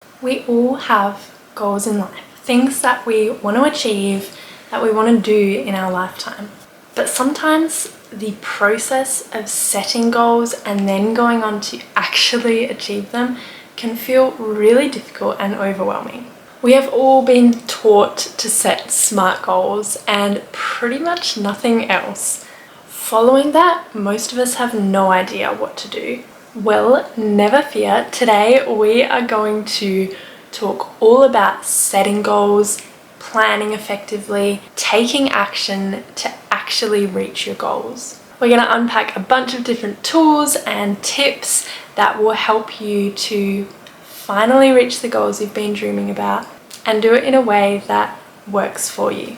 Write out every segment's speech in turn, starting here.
We all have goals in life, things that we want to achieve, that we want to do in our lifetime. But sometimes the process of setting goals and then going on to actually achieve them can feel really difficult and overwhelming. We have all been taught to set SMART goals and pretty much nothing else. Following that, most of us have no idea what to do. Well, never fear. Today we are going to talk all about setting goals, planning effectively, taking action to actually reach your goals. We're going to unpack a bunch of different tools and tips that will help you to finally reach the goals you've been dreaming about and do it in a way that works for you.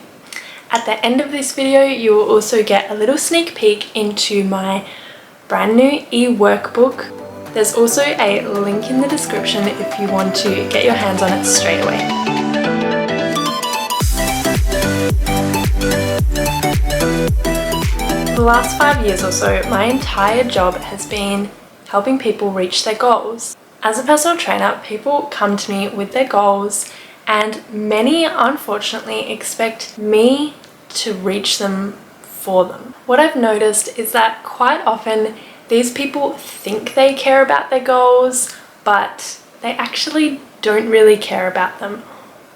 At the end of this video, you will also get a little sneak peek into my brand new e-workbook. There's also a link in the description if you want to get your hands on it straight away. For the last 5 years or so, my entire job has been helping people reach their goals. As a personal trainer, people come to me with their goals, and many unfortunately expect me to reach them for them. What I've noticed is that quite often these people think they care about their goals, but they actually don't really care about them.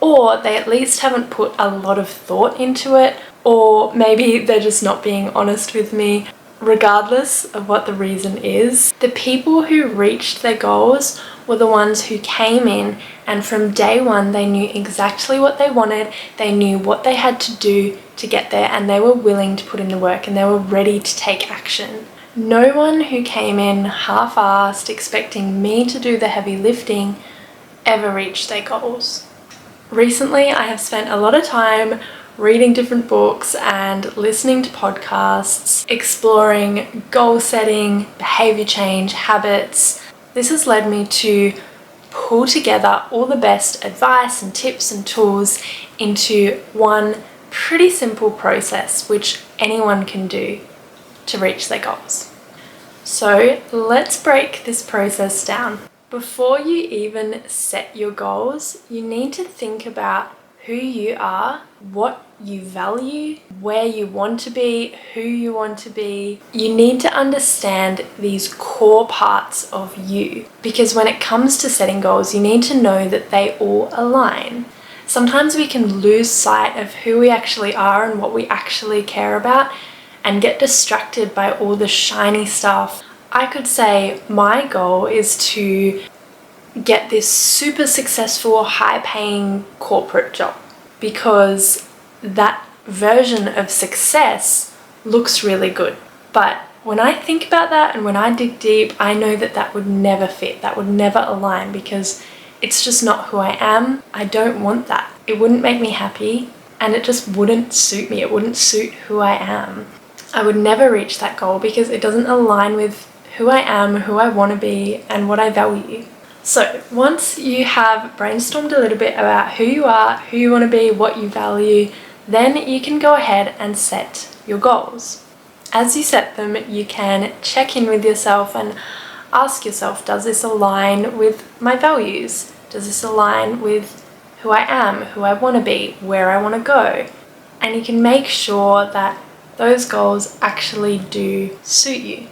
Or they at least haven't put a lot of thought into it, or maybe they're just not being honest with me. Regardless of what the reason is, the people who reached their goals were the ones who came in and from day one they knew exactly what they wanted, they knew what they had to do to get there, and they were willing to put in the work and they were ready to take action. No one who came in half-assed expecting me to do the heavy lifting ever reached their goals. Recently, I have spent a lot of time reading different books and listening to podcasts, exploring goal setting, behavior change, habits. This has led me to pull together all the best advice and tips and tools into one pretty simple process which anyone can do to reach their goals. So let's break this process down. Before you even set your goals, you need to think about who you are, what you value, where you want to be, who you want to be. You need to understand these core parts of you, because when it comes to setting goals, you need to know that they all align. Sometimes we can lose sight of who we actually are and what we actually care about and get distracted by all the shiny stuff. I could say my goal is to get this super successful, high-paying corporate job because that version of success looks really good. But when I think about that and when I dig deep, I know that that would never fit, that would never align, because it's just not who I am. I don't want that. It wouldn't make me happy and it just wouldn't suit me. It wouldn't suit who I am. I would never reach that goal because it doesn't align with who I am, who I want to be, and what I value. So once you have brainstormed a little bit about who you are, who you want to be, what you value, then you can go ahead and set your goals. As you set them, you can check in with yourself and ask yourself, does this align with my values? Does this align with who I am, who I want to be, where I want to go? And you can make sure that those goals actually do suit you.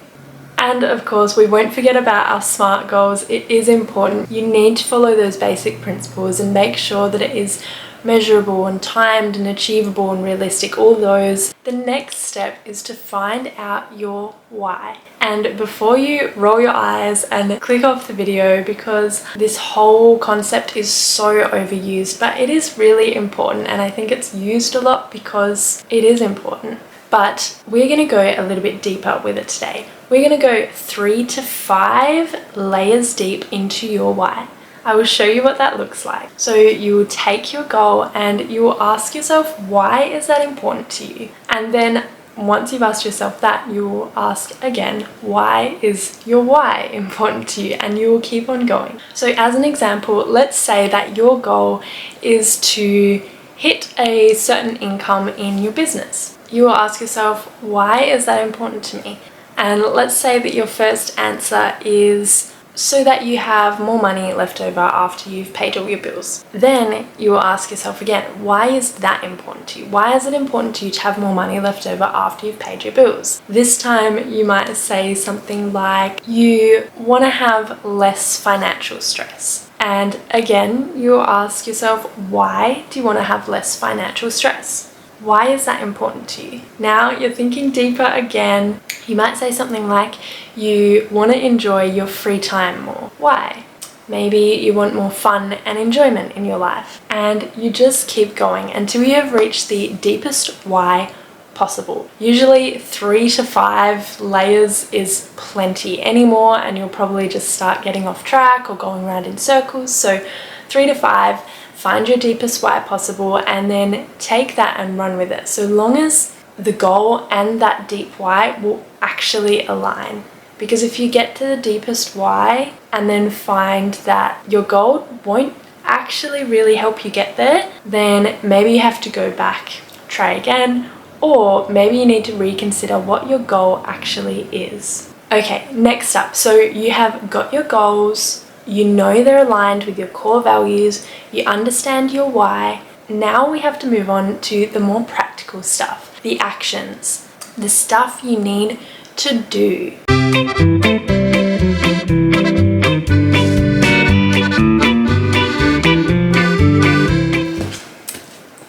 And of course, we won't forget about our SMART goals. It is important. You need to follow those basic principles and make sure that it is measurable and timed and achievable and realistic, all those. The next step is to find out your why. And before you roll your eyes and click off the video, because this whole concept is so overused, but it is really important, and I think it's used a lot because it is important. But we're going to go a little bit deeper with it today. We're going to go 3 to 5 layers deep into your why. I will show you what that looks like. So you will take your goal and you will ask yourself, why is that important to you? And then once you've asked yourself that, you will ask again, why is your why important to you? And you will keep on going. So as an example, let's say that your goal is to hit a certain income in your business. You will ask yourself, why is that important to me? And let's say that your first answer is so that you have more money left over after you've paid all your bills. Then you will ask yourself again, why is that important to you? Why is it important to you to have more money left over after you've paid your bills? This time you might say something like you want to have less financial stress. And again, you'll ask yourself, why do you want to have less financial stress? Why is that important to you? Now you're thinking deeper again. You might say something like you want to enjoy your free time more. Why? Maybe you want more fun and enjoyment in your life. And you just keep going until you have reached the deepest why possible. Usually 3 to 5 layers is plenty. Any more and you'll probably just start getting off track or going around in circles. So 3 to 5. Find your deepest why possible and then take that and run with it. So long as the goal and that deep why will actually align. Because if you get to the deepest why and then find that your goal won't actually really help you get there, then maybe you have to go back, try again, or maybe you need to reconsider what your goal actually is. Okay, next up, so you have got your goals. You know they're aligned with your core values, you understand your why. Now we have to move on to the more practical stuff, the actions, the stuff you need to do.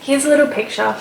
Here's a little picture,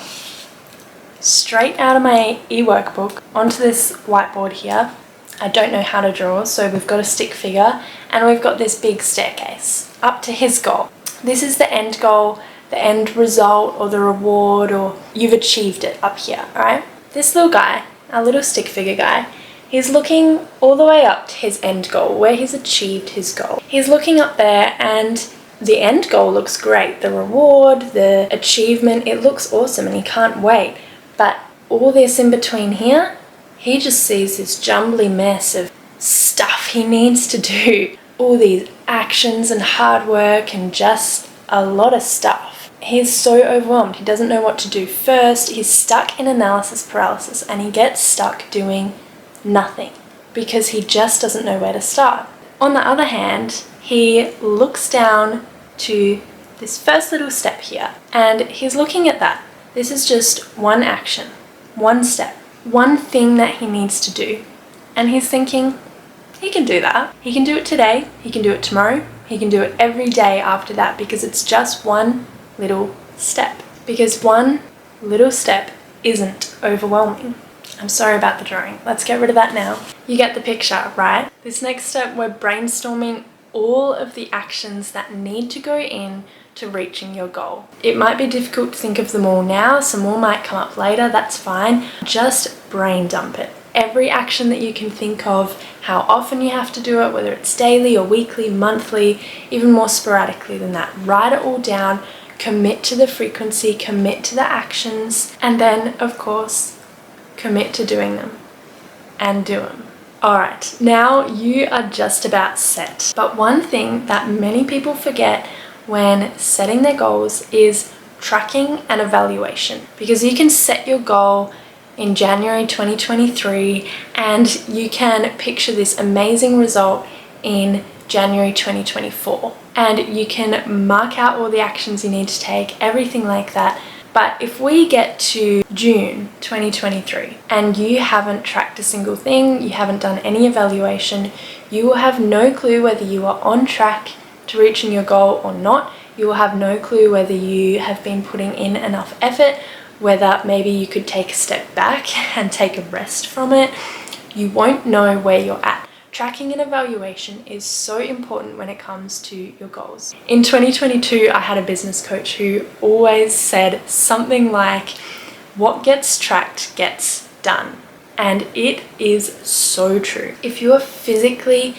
straight out of my e-workbook onto this whiteboard here. I don't know how to draw, so we've got a stick figure and we've got this big staircase up to his goal. This is the end goal, the end result or the reward, or you've achieved it up here, right? This little guy, our little stick figure guy, he's looking all the way up to his end goal where he's achieved his goal. He's looking up there and the end goal looks great. The reward, the achievement, it looks awesome and he can't wait. But all this in between here, he just sees this jumbly mess of stuff he needs to do. All these actions and hard work and just a lot of stuff. He's so overwhelmed. He doesn't know what to do first. He's stuck in analysis paralysis and he gets stuck doing nothing because he just doesn't know where to start. On the other hand, he looks down to this first little step here and he's looking at that. This is just one action, one step. One thing that he needs to do, and he's thinking he can do that. He can do it today, he can do it tomorrow, he can do it every day after that because it's just one little step. Because one little step isn't overwhelming. I'm sorry about the drawing. Let's get rid of that now. You get the picture, right? This next step, we're brainstorming all of the actions that need to go in to reaching your goal. It might be difficult to think of them all now, some more might come up later, that's fine. Just brain dump it. Every action that you can think of, how often you have to do it, whether it's daily or weekly, monthly, even more sporadically than that. Write it all down, commit to the frequency, commit to the actions, and then, of course, commit to doing them and do them. Alright, now you are just about set. But one thing that many people forget when setting their goals is tracking and evaluation, because you can set your goal in January 2023 and you can picture this amazing result in January 2024 and you can mark out all the actions you need to take, everything like that. But if we get to June 2023 and you haven't tracked a single thing, you haven't done any evaluation, you will have no clue whether you are on track to reaching your goal or not. You will have no clue whether you have been putting in enough effort, whether maybe you could take a step back and take a rest from it. You won't know where you're at. Tracking and evaluation is so important when it comes to your goals. In 2022, I had a business coach who always said something like, what gets tracked gets done. And it is so true. If you are physically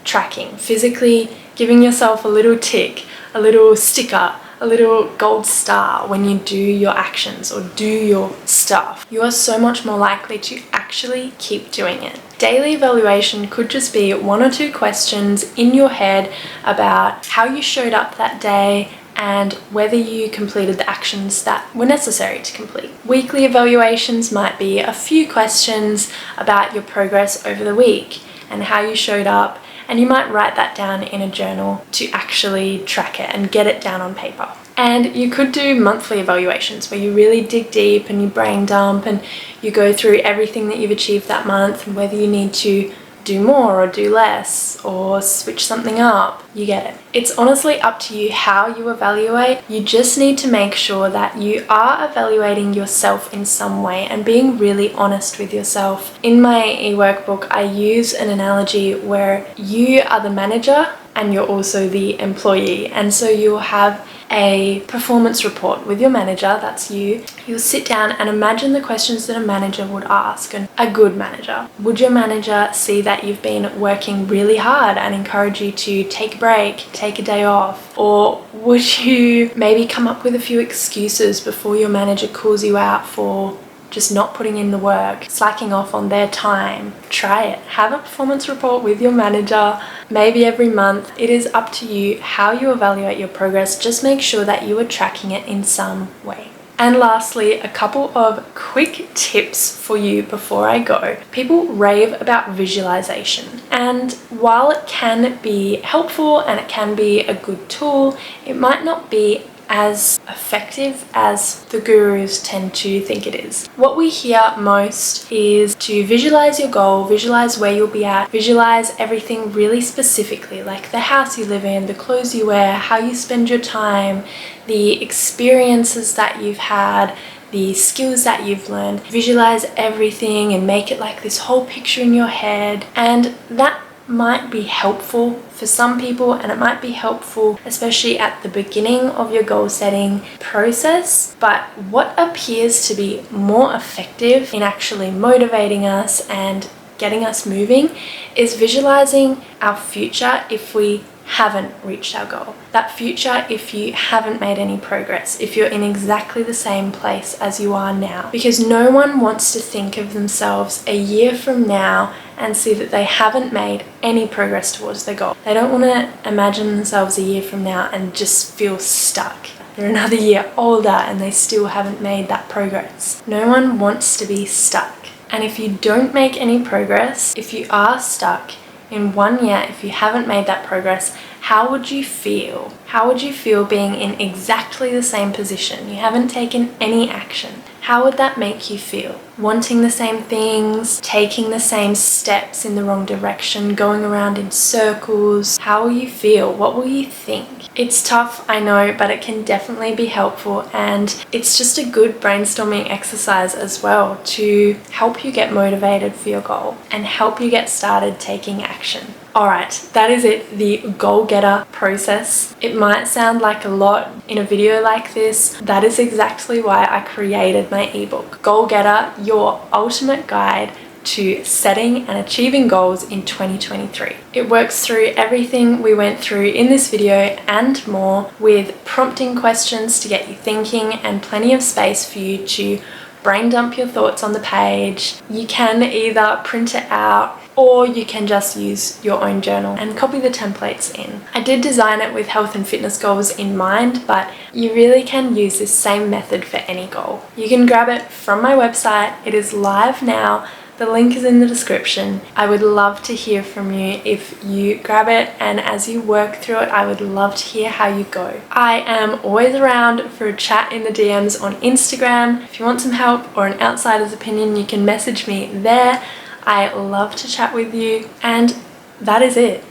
tracking, physically giving yourself a little tick, a little sticker, a little gold star when you do your actions or do your stuff, you are so much more likely to actually keep doing it. Daily evaluation could just be 1 or 2 questions in your head about how you showed up that day and whether you completed the actions that were necessary to complete. Weekly evaluations might be a few questions about your progress over the week and how you showed up and you might write that down in a journal to actually track it and get it down on paper. And you could do monthly evaluations where you really dig deep and you brain dump and you go through everything that you've achieved that month and whether you need to do more or do less or switch something up. You get it. It's honestly up to you how you evaluate. You just need to make sure that you are evaluating yourself in some way and being really honest with yourself. In my e-workbook, I use an analogy where you are the manager and you're also the employee, and so you'll have a performance report with your manager, that's you. You'll sit down and imagine the questions that a manager would ask, and a good manager. Would your manager see that you've been working really hard and encourage you to take a break, take a day off? Or would you maybe come up with a few excuses before your manager calls you out for just not putting in the work, slacking off on their time? Try it. Have a performance report with your manager, maybe every month. It is up to you how you evaluate your progress. Just make sure that you are tracking it in some way. And lastly, a couple of quick tips for you before I go. People rave about visualization, and while it can be helpful and it can be a good tool, it might not be as effective as the gurus tend to think it is. What we hear most is to visualize your goal, visualize where you'll be at, visualize everything really specifically, like the house you live in, the clothes you wear, how you spend your time, the experiences that you've had, the skills that you've learned. Visualize everything and make it like this whole picture in your head, and that might be helpful for some people, and it might be helpful especially at the beginning of your goal setting process. But what appears to be more effective in actually motivating us and getting us moving is visualizing our future if we haven't reached our goal. That future if you haven't made any progress, if you're in exactly the same place as you are now. Because no one wants to think of themselves a year from now and see that they haven't made any progress towards their goal. They don't want to imagine themselves a year from now and just feel stuck. They're another year older and they still haven't made that progress. No one wants to be stuck. And if you don't make any progress, if you are stuck in 1 year, if you haven't made that progress, how would you feel? How would you feel being in exactly the same position? You haven't taken any action. How would that make you feel? Wanting the same things, taking the same steps in the wrong direction, going around in circles. How will you feel? What will you think? It's tough, I know, but it can definitely be helpful, and it's just a good brainstorming exercise as well to help you get motivated for your goal and help you get started taking action. Alright, that is it, the goal getter process. It might sound like a lot in a video like this. That is exactly why I created my ebook, Goal Getter, your ultimate guide to setting and achieving goals in 2023. It works through everything we went through in this video and more, with prompting questions to get you thinking and plenty of space for you to brain dump your thoughts on the page. You can either print it out or you can just use your own journal and copy the templates in. I did design it with health and fitness goals in mind, but you really can use this same method for any goal. You can grab it from my website. It is live now. The link is in the description. I would love to hear from you if you grab it, and as you work through it, I would love to hear how you go. I am always around for a chat in the DMs on Instagram. If you want some help or an outsider's opinion, you can message me there. I love to chat with you, and that is it.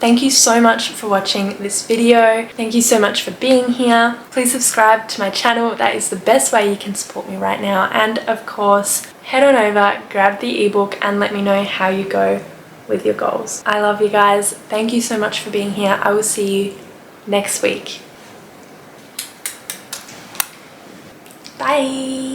Thank you so much for watching this video. Thank you so much for being here. Please subscribe to my channel. That is the best way you can support me right now. And of course, head on over, grab the ebook, and let me know how you go with your goals. I love you guys. Thank you so much for being here. I will see you next week. Bye.